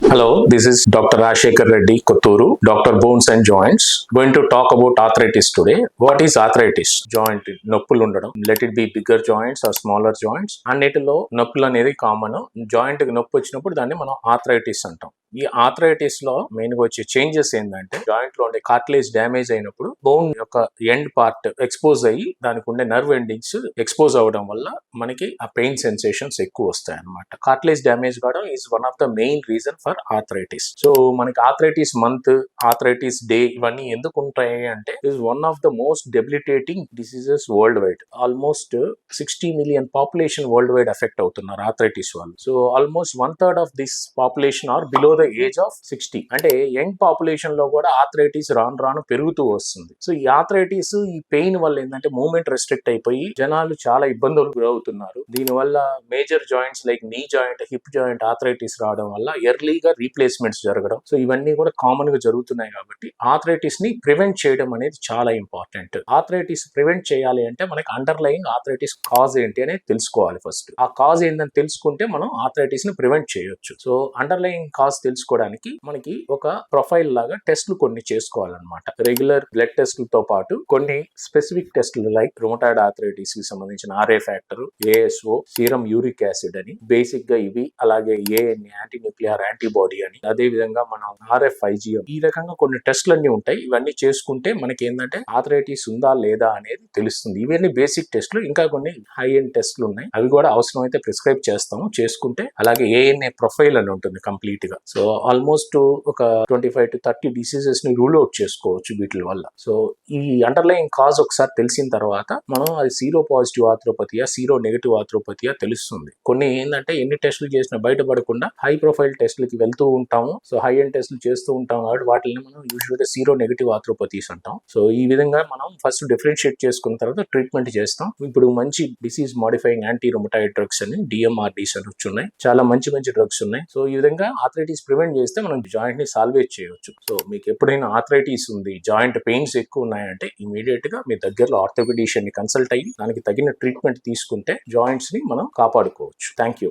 Hello, this is Dr. Rashekar Reddy Kotturu, Dr. Bones and Joints. Going to talk about arthritis today. What is arthritis? Joint నొప్పులు ఉండడం. Let it be bigger joints or smaller joints. అన్నిటిలో నొప్పులు అనేది common. Joint నొప్పి వచ్చినప్పుడు దాన్ని మనం arthritis అంటాం. ఈ ఆర్థరైటిస్ లో మెయిన్ గా వచ్చే చేంజెస్ ఏంటంటే జాయింట్ లో ఉండే కార్టిలేజ్ డ్యామేజ్ అయినప్పుడు బోన్ యొక్క ఎండ్ పార్ట్ ఎక్స్పోజ్ అయ్యి దానికి ఉండే నర్వ్ ఎండింగ్స్ ఎక్స్పోజ్ అవ్వడం వల్ల మనకి ఆ పెయిన్ సెన్సేషన్స్ ఎక్కువ వస్తాయి అనమాట. కార్టిలేజ్ డ్యామేజ్ కావడం is one of the main reason for arthritis. So మనకి ఆర్థరైటిస్ మంత్, ఆర్థరైటిస్ డే ఇవన్నీ ఎందుకు ఉంటాయి అంటే is one of the most debilitating diseases world wide. Almost 60 million population world wide affect అవుతున్నారు ఆర్థరైటిస్ వాళ్ళు. So almost 1/3 of this population are below the age of 60. అంటే young population లో కూడా arthritis రాను రాను పెరుగుతూ వస్తుంది. సో ఈ ఆర్థరైటిస్ ఈ పెయిన్ వల్ల ఏంటంటే మూవ్మెంట్ రెస్ట్రిక్ట్ అయిపోయి జనాలు చాలా ఇబ్బందులు గురవుతున్నారు. దీనివల్ల major joints like knee joint, hip joint arthritis రావడం వల్ల ఎర్లీగా రీప్లేస్మెంట్స్ జరగడం, సో ఇవన్నీ కూడా కామన్ గా జరుగుతున్నాయి. కాబట్టి ఆర్థరైటిస్ ని ప్రివెంట్ చేయడం అనేది చాలా ఇంపార్టెంట్. ఆర్థరైటిస్ ప్రివెంట్ చేయాలి అంటే మనకి అండర్లయింగ్ ఆర్థరైటిస్ కాజ్ ఏంటి అనేది తెలుసుకోవాలి. ఫస్ట్ ఆ కాజ్ ఏంటని తెలుసుకుంటే మనం ఆర్థరైటిస్ ని ప్రివెంట్ చేయొచ్చు. సో అండర్లయింగ్ కాజ్ తెలుసుకోవడానికి మనకి ఒక ప్రొఫైల్ లాగా టెస్ట్లు కొన్ని చేసుకోవాలన్నమాట. రెగ్యులర్ బ్లడ్ టెస్ట్లతో పాటు కొన్ని స్పెసిఫిక్ టెస్ట్లు లైక్ రుమటాయిడ్ ఆర్థరైటిస్ కి సంబంధించిన RA factor, ASO, serum uric acid అని బేసిక్ గా ఇవి, అలాగే ఏఎన్ యాంటీ న్యూక్లియర్ యాంటీబాడీ అని, అదే విధంగా మనం RFIgM, ఈ రకంగా కొన్ని టెస్ట్లు అన్ని ఉంటాయి. ఇవన్నీ చేసుకుంటే మనకి ఏంటంటే ఆర్థరైటిస్ ఉందా లేదా అనేది తెలుస్తుంది. ఇవన్నీ బేసిక్ టెస్ట్లు. ఇంకా కొన్ని హై ఎండ్ టెస్ట్లు ఉన్నాయి, అవి కూడా అవసరం అయితే ప్రిస్క్రైబ్ చేస్తాము చేసుకుంటే. అలాగే ANA ప్రొఫైల్ అని ఉంటుంది కంప్లీట్ గా. సో ఆల్మోస్ట్ ఒక 25 to 30 డిసీజెస్ ని రూల్ అవుట్ చేసుకోవచ్చు వీటి వల్ల. సో ఈ అండర్లైన్ కాజ్ ఒకసారి తెలిసిన తర్వాత మనం అది సీరో పాజిటివ్ ఆర్థ్రోపతియా, సీరో నెగటివ్ ఆర్థ్రోపతియా తెలుస్తుంది. కొన్ని ఏంటంటే ఎన్ని టెస్టులు చేసినా బయటపడకుండా హై ప్రొఫైల్ టెస్టులకి వెళ్తూ ఉంటాము. సో హై ఎండ్ టెస్టులు చేస్తూ ఉంటాం కాబట్టి వాటిని మనం యూజువల్ గా సీరో నెగటివ్ ఆర్థ్రోపతీస్ అంటాం. సో ఈ విధంగా మనం ఫస్ట్ డిఫరెన్షియేట్ చేసుకున్న తర్వాత ట్రీట్మెంట్ చేస్తాం. ఇప్పుడు మంచి disease modifying anti rheumatoid drugs అని DMRDs అని వచ్చున్నాయి. చాలా మంచి డ్రగ్స్ ఉన్నాయి. సో ఈ విధంగా ఆర్థరైటిస్ ప్రివెంట్ చేస్తే మనం జాయింట్ ని సాల్వేజ్ చేయొచ్చు. సో మీకు ఎప్పుడైనా ఆర్థరైటిస్ ఉంది, జాయింట్ పెయిన్స్ ఎక్కువ ఉన్నాయంటే ఇమీడియట్ గా మీ దగ్గరలో ఆర్థోపెడిషియన్ ని కన్సల్ట్ అయ్యి దానికి తగిన ట్రీట్మెంట్ తీసుకుంటే జాయింట్స్ ని మనం కాపాడుకోవచ్చు. Thank you.